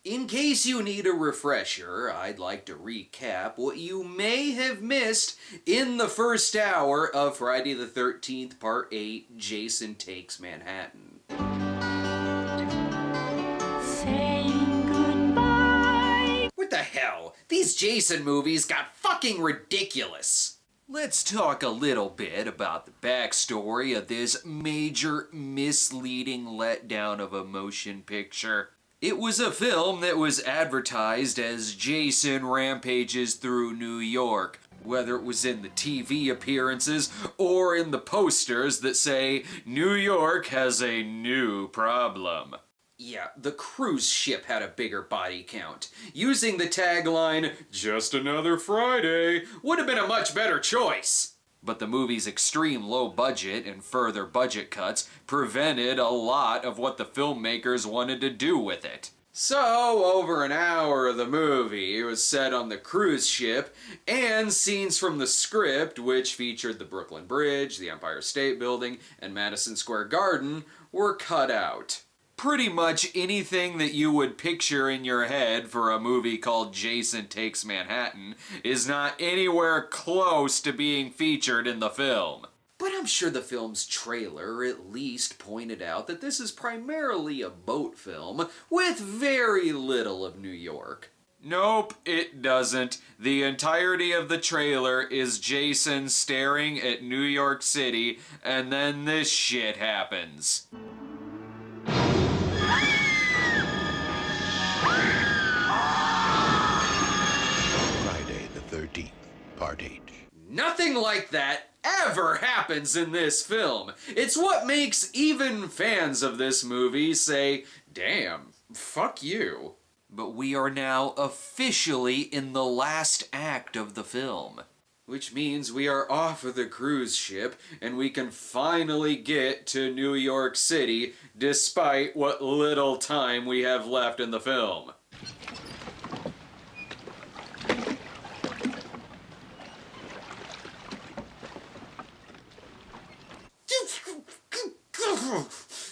In case you need a refresher, I'd like to recap what you may have missed in the first hour of Friday the 13th, Part 8, Jason Takes Manhattan. Saying goodbye. What the hell? These Jason movies got fucking ridiculous. Let's talk a little bit about the backstory of this major misleading letdown of a motion picture. It was a film that was advertised as Jason Rampages Through New York, whether it was in the TV appearances or in the posters that say, New York has a new problem. Yeah, the cruise ship had a bigger body count. Using the tagline, just another Friday, would have been a much better choice. But the movie's extreme low budget and further budget cuts prevented a lot of what the filmmakers wanted to do with it. So, over an hour of the movie was set on the cruise ship, and scenes from the script, which featured the Brooklyn Bridge, the Empire State Building, and Madison Square Garden, were cut out. Pretty much anything that you would picture in your head for a movie called Jason Takes Manhattan is not anywhere close to being featured in the film. But I'm sure the film's trailer at least pointed out that this is primarily a boat film with very little of New York. Nope, it doesn't. The entirety of the trailer is Jason staring at New York City, and then this shit happens. Friday the 13th, Part 8. Nothing like that ever happens in this film. It's what makes even fans of this movie say, damn, fuck you. But we are now officially in the last act of the film. Which means we are off of the cruise ship and we can finally get to New York City despite what little time we have left in the film.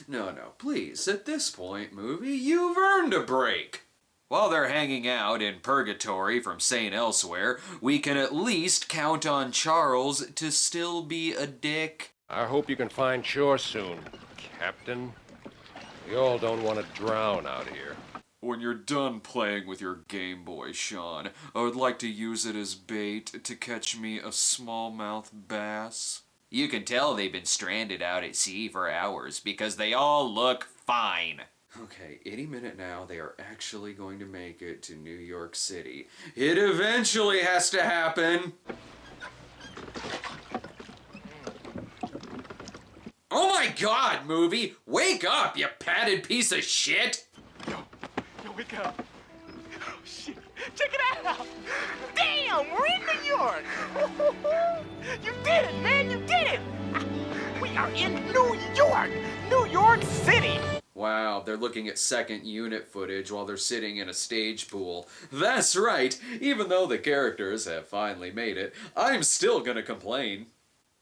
No, please, at this point, movie, you've earned a break. While they're hanging out in purgatory from St. Elsewhere, we can at least count on Charles to still be a dick. I hope you can find shore soon, Captain. We all don't want to drown out here. When you're done playing with your Game Boy, Shaun, I would like to use it as bait to catch me a smallmouth bass. You can tell they've been stranded out at sea for hours because they all look fine. Okay, any minute now, they are actually going to make it to New York City. It eventually has to happen! Oh my god, movie! Wake up, you padded piece of shit! Yo, wake up. Oh, shit. Check it out! Damn, we're in New York! You did it, man, you did it! We are in New York! New York City! Wow, they're looking at second unit footage while they're sitting in a stage pool. That's right, even though the characters have finally made it, I'm still gonna complain.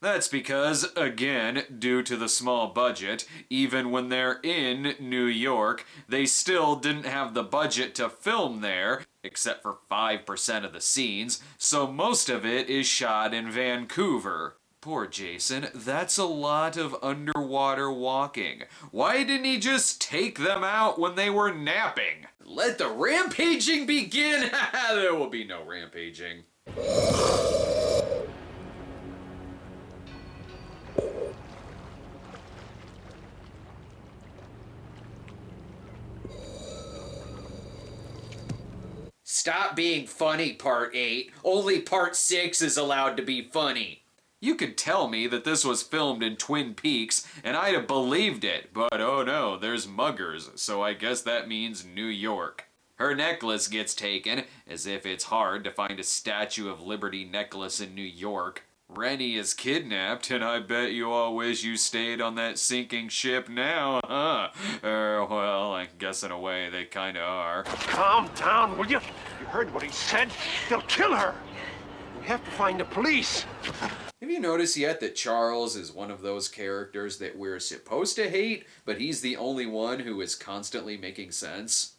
That's because, again, due to the small budget, even when they're in New York, they still didn't have the budget to film there, except for 5% of the scenes, so most of it is shot in Vancouver. Poor Jason, that's a lot of underwater walking. Why didn't he just take them out when they were napping? Let the rampaging begin! There will be no rampaging. Stop being funny, Part 8. Only Part 6 is allowed to be funny. You could tell me that this was filmed in Twin Peaks, and I'd have believed it, but oh no, there's muggers, so I guess that means New York. Her necklace gets taken, as if it's hard to find a Statue of Liberty necklace in New York. Rennie is kidnapped, and I bet you all wish you stayed on that sinking ship now, huh? Well, I guess in a way they kinda are. Calm down, will you? You heard what he said? They'll kill her! We have to find the police! Have you noticed yet that Charles is one of those characters that we're supposed to hate, but he's the only one who is constantly making sense?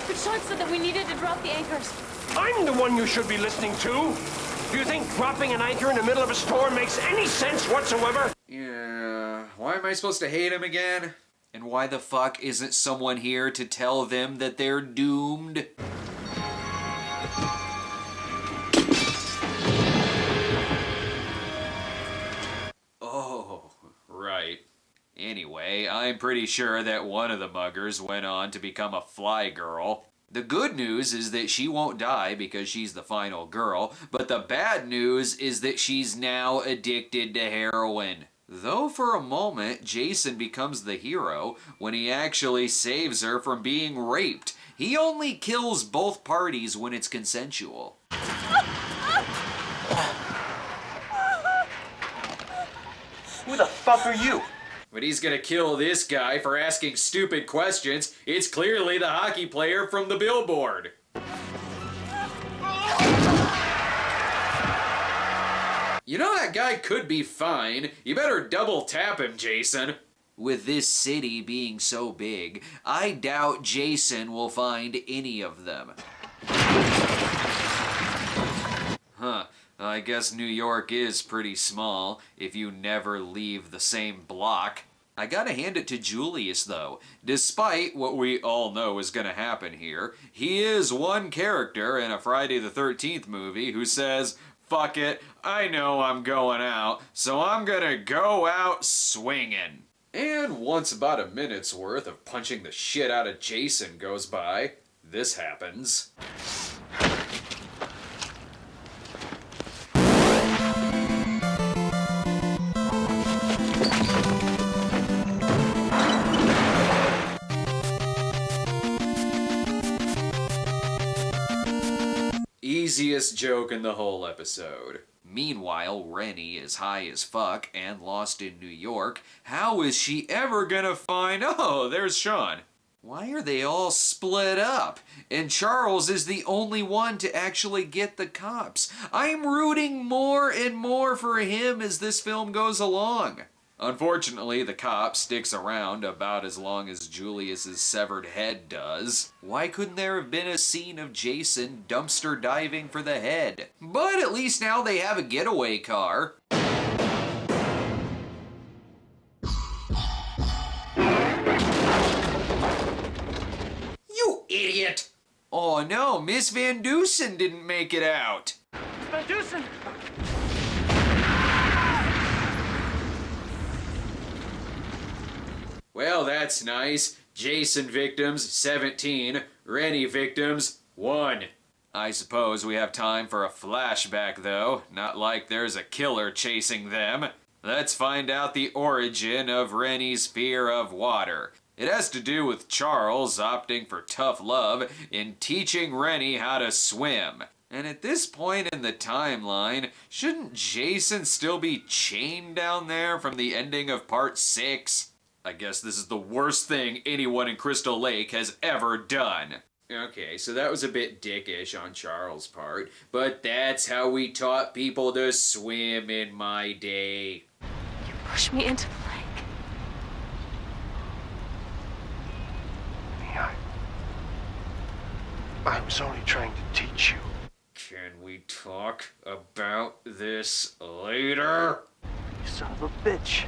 But Shaun said that we needed to drop the anchors. I'm the one you should be listening to. Do you think dropping an anchor in the middle of a storm makes any sense whatsoever? Yeah, why am I supposed to hate him again? And why the fuck isn't someone here to tell them that they're doomed? Oh, right. Anyway, I'm pretty sure that one of the muggers went on to become a fly girl. The good news is that she won't die because she's the final girl, but the bad news is that she's now addicted to heroin. Though for a moment, Jason becomes the hero when he actually saves her from being raped. He only kills both parties when it's consensual. Who the fuck are you? But he's gonna kill this guy for asking stupid questions. It's clearly the hockey player from the billboard. You know that guy could be fine. You better double tap him, Jason. With this city being so big, I doubt Jason will find any of them. Huh. I guess New York is pretty small if you never leave the same block. I gotta hand it to Julius though. Despite what we all know is gonna happen here, he is one character in a Friday the 13th movie who says, "Fuck it, I know I'm going out, so I'm gonna go out swinging." And once about a minute's worth of punching the shit out of Jason goes by, this happens. Easiest joke in the whole episode. Meanwhile, Rennie is high as fuck and lost in New York. How is she ever gonna find... Oh, there's Shaun. Why are they all split up? And Charles is the only one to actually get the cops. I'm rooting more and more for him as this film goes along. Unfortunately, the cop sticks around about as long as Julius's severed head does. Why couldn't there have been a scene of Jason dumpster diving for the head? But at least now they have a getaway car. You idiot! Oh no, Miss Van Dusen didn't make it out. Van Dusen! Well, that's nice. Jason victims, 17. Rennie victims, 1. I suppose we have time for a flashback, though. Not like there's a killer chasing them. Let's find out the origin of Rennie's fear of water. It has to do with Charles opting for tough love in teaching Rennie how to swim. And at this point in the timeline, shouldn't Jason still be chained down there from the ending of part 6? I guess this is the worst thing anyone in Crystal Lake has ever done. Okay, so that was a bit dickish on Charles' part, but that's how we taught people to swim in my day. You pushed me into the lake. Yeah, I was only trying to teach you. Can we talk about this later? You son of a bitch.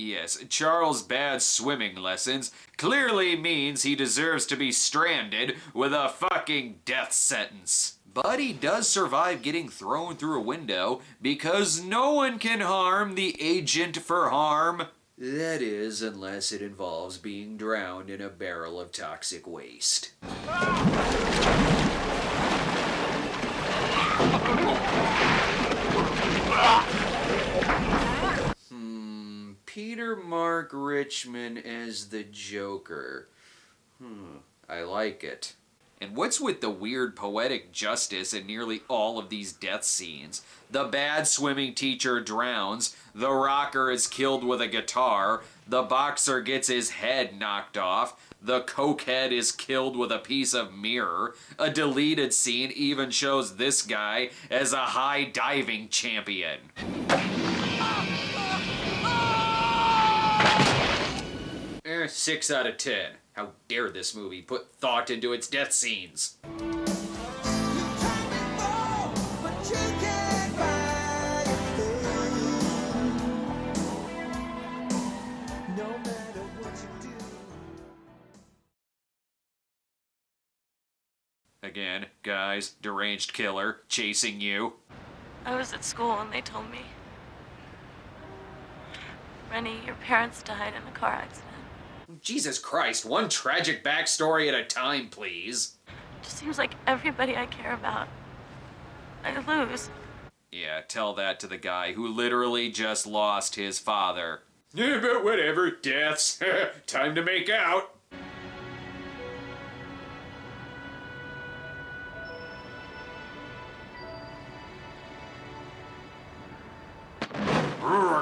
Yes, Charles' bad swimming lessons clearly means he deserves to be stranded with a fucking death sentence. But he does survive getting thrown through a window because no one can harm the agent for harm. That is, unless it involves being drowned in a barrel of toxic waste. Peter Mark Richmond as the Joker. I like it. And what's with the weird poetic justice in nearly all of these death scenes? The bad swimming teacher drowns, the rocker is killed with a guitar, the boxer gets his head knocked off, the cokehead is killed with a piece of mirror, a deleted scene even shows this guy as a high diving champion. 6 out of 10. How dare this movie put thought into its death scenes? Again, guys, deranged killer, chasing you. I was at school and they told me, Rennie, your parents died in a car accident. Jesus Christ, one tragic backstory at a time, please. It just seems like everybody I care about, I lose. Yeah, tell that to the guy who literally just lost his father. Yeah, but whatever, deaths. Time to make out.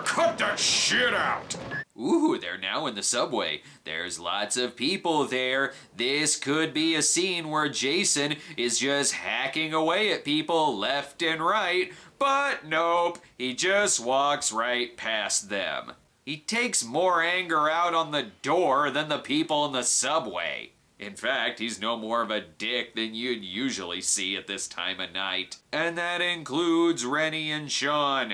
Cut that shit out! Ooh, they're now in the subway. There's lots of people there. This could be a scene where Jason is just hacking away at people left and right, but nope, he just walks right past them. He takes more anger out on the door than the people in the subway. In fact, he's no more of a dick than you'd usually see at this time of night. And that includes Rennie and Shaun.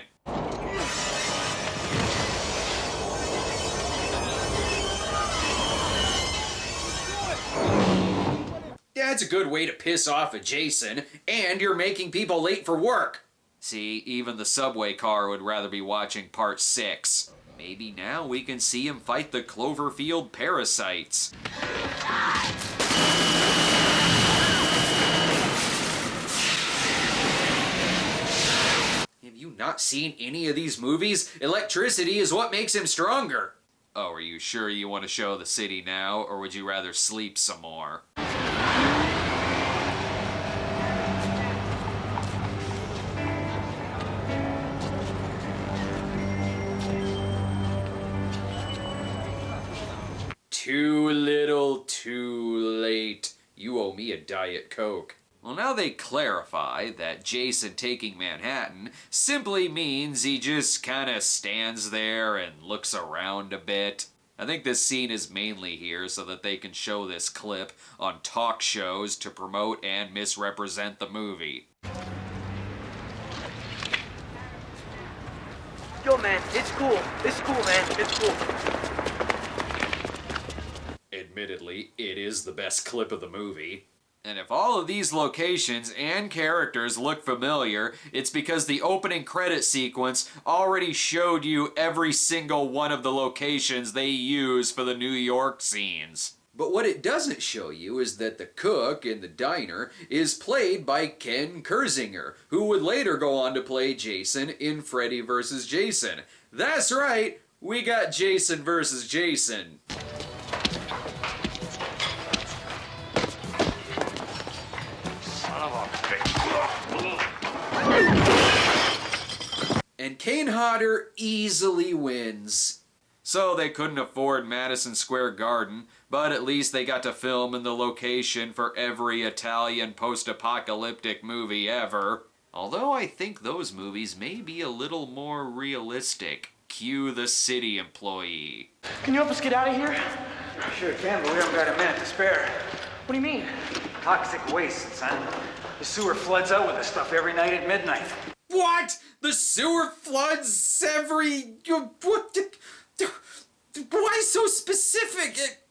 That's a good way to piss off a Jason, and you're making people late for work. See, even the subway car would rather be watching part 6. Maybe now we can see him fight the Cloverfield parasites. Have you not seen any of these movies? Electricity is what makes him stronger. Oh, are you sure you want to show the city now, or would you rather sleep some more? Too little, too late. You owe me a Diet Coke. Well, now they clarify that Jason taking Manhattan simply means he just kinda stands there and looks around a bit. I think this scene is mainly here so that they can show this clip on talk shows to promote and misrepresent the movie. Yo, man, it's cool. It's cool, man. It's cool. Admittedly, it is the best clip of the movie. And if all of these locations and characters look familiar, it's because the opening credit sequence already showed you every single one of the locations they use for the New York scenes. But what it doesn't show you is that the cook in the diner is played by Ken Kersinger, who would later go on to play Jason in Freddy vs. Jason. That's right, we got Jason vs. Jason. And Kane Hodder easily wins. So they couldn't afford Madison Square Garden, but at least they got to film in the location for every Italian post-apocalyptic movie ever. Although I think those movies may be a little more realistic. Cue the city employee. Can you help us get out of here? Sure can, but we haven't got a minute to spare. What do you mean? Toxic waste, son. The sewer floods out with this stuff every night at midnight. What? The sewer floods every... What? Why so specific?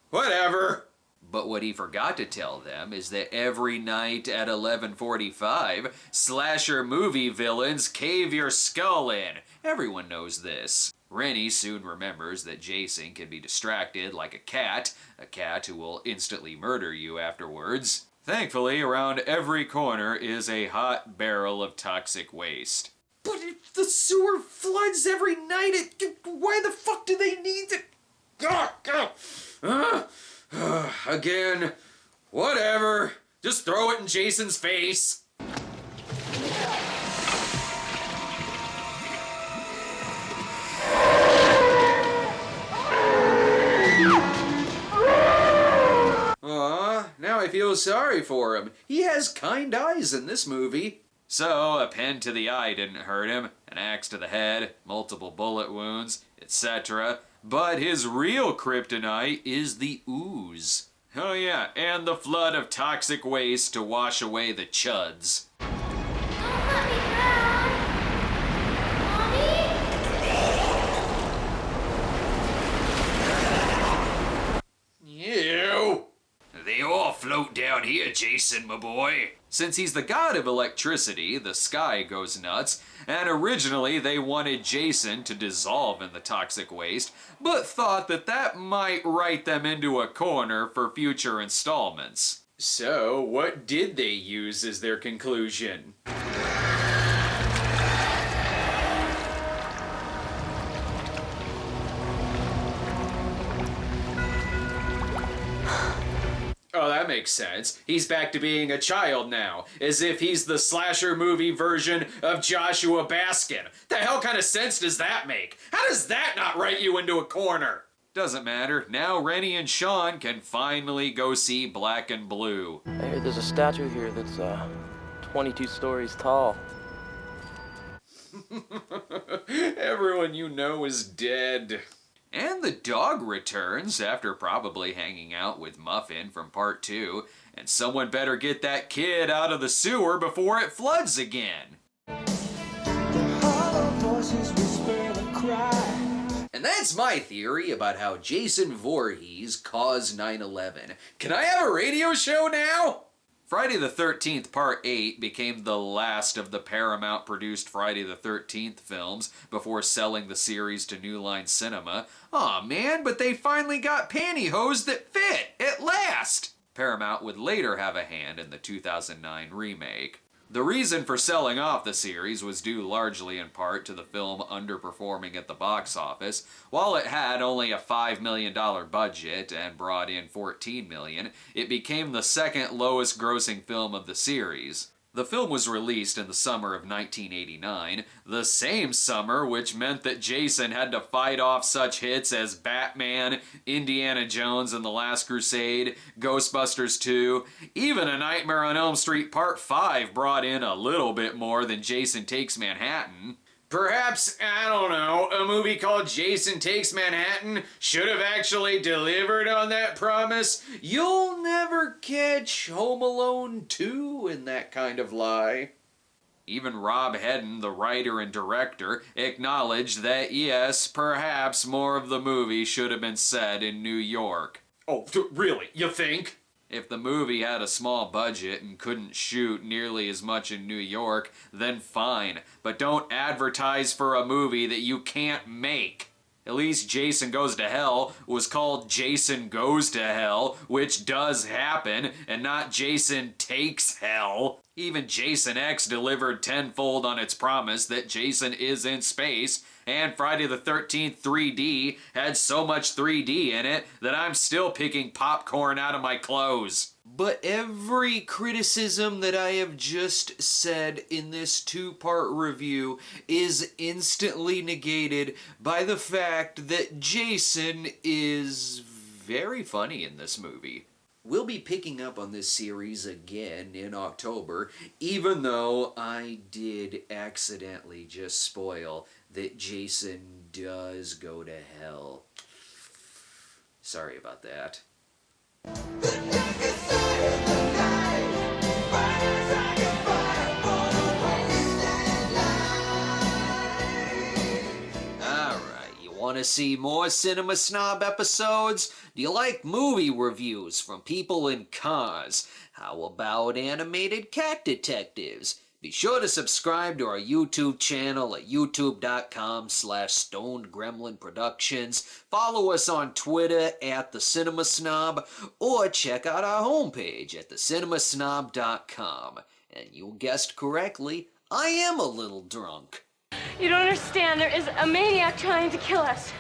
Whatever. But what he forgot to tell them is that every night at 11:45, slasher movie villains cave your skull in. Everyone knows this. Rennie soon remembers that Jason can be distracted like a cat who will instantly murder you afterwards. Thankfully, around every corner is a hot barrel of toxic waste. But if the sewer floods every night, why the fuck do they need to... Again, whatever. Just throw it in Jason's face. Now I feel sorry for him. He has kind eyes in this movie. So, a pen to the eye didn't hurt him, an axe to the head, multiple bullet wounds. etc. But his real kryptonite is the ooze. Oh yeah, and the flood of toxic waste to wash away the chuds. Ew! They all float down here, Jason, my boy. Since he's the god of electricity, the sky goes nuts, and originally they wanted Jason to dissolve in the toxic waste, but thought that that might write them into a corner for future installments. So, what did they use as their conclusion? Oh, that makes sense. He's back to being a child now, as if he's the slasher movie version of Joshua Baskin. The hell kind of sense does that make? How does that not write you into a corner? Doesn't matter. Now Rennie and Shaun can finally go see Black and Blue. I hear there's a statue here that's 22 stories tall. Everyone you know is dead. And the dog returns after probably hanging out with Muffin from part 2, and someone better get that kid out of the sewer before it floods again. And that's my theory about how Jason Voorhees caused 9/11. Can I have a radio show now? Friday the 13th Part 8 became the last of the Paramount-produced Friday the 13th films before selling the series to New Line Cinema. Aw man, but they finally got pantyhose that fit, at last! Paramount would later have a hand in the 2009 remake. The reason for selling off the series was due largely in part to the film underperforming at the box office. While it had only a $5 million budget and brought in $14 million, it became the second lowest grossing film of the series. The film was released in the summer of 1989, the same summer which meant that Jason had to fight off such hits as Batman, Indiana Jones and the Last Crusade, Ghostbusters 2, even A Nightmare on Elm Street Part 5 brought in a little bit more than Jason Takes Manhattan. Perhaps, I don't know, a movie called Jason Takes Manhattan should have actually delivered on that promise. You'll never catch Home Alone 2 in that kind of lie. Even Rob Hedden, the writer and director, acknowledged that yes, perhaps more of the movie should have been set in New York. Oh, really? You think? If the movie had a small budget and couldn't shoot nearly as much in New York, then fine. But don't advertise for a movie that you can't make. At least Jason Goes to Hell was called Jason Goes to Hell, which does happen, and not Jason Takes Hell. Even Jason X delivered tenfold on its promise that Jason is in space, and Friday the 13th 3D had so much 3D in it that I'm still picking popcorn out of my clothes. But every criticism that I have just said in this two-part review is instantly negated by the fact that Jason is very funny in this movie. We'll be picking up on this series again in October, even though I did accidentally just spoil that Jason does go to hell. Sorry about that. Want to see more Cinema Snob episodes? Do you like movie reviews from people in cars? How about animated cat detectives? Be sure to subscribe to our YouTube channel at youtube.com/StonedGremlinProductions. Follow us on Twitter at The Cinema Snob, or check out our homepage at thecinemasnob.com. And you guessed correctly, I am a little drunk. You don't understand. There is a maniac trying to kill us.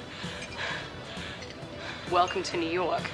Welcome to New York.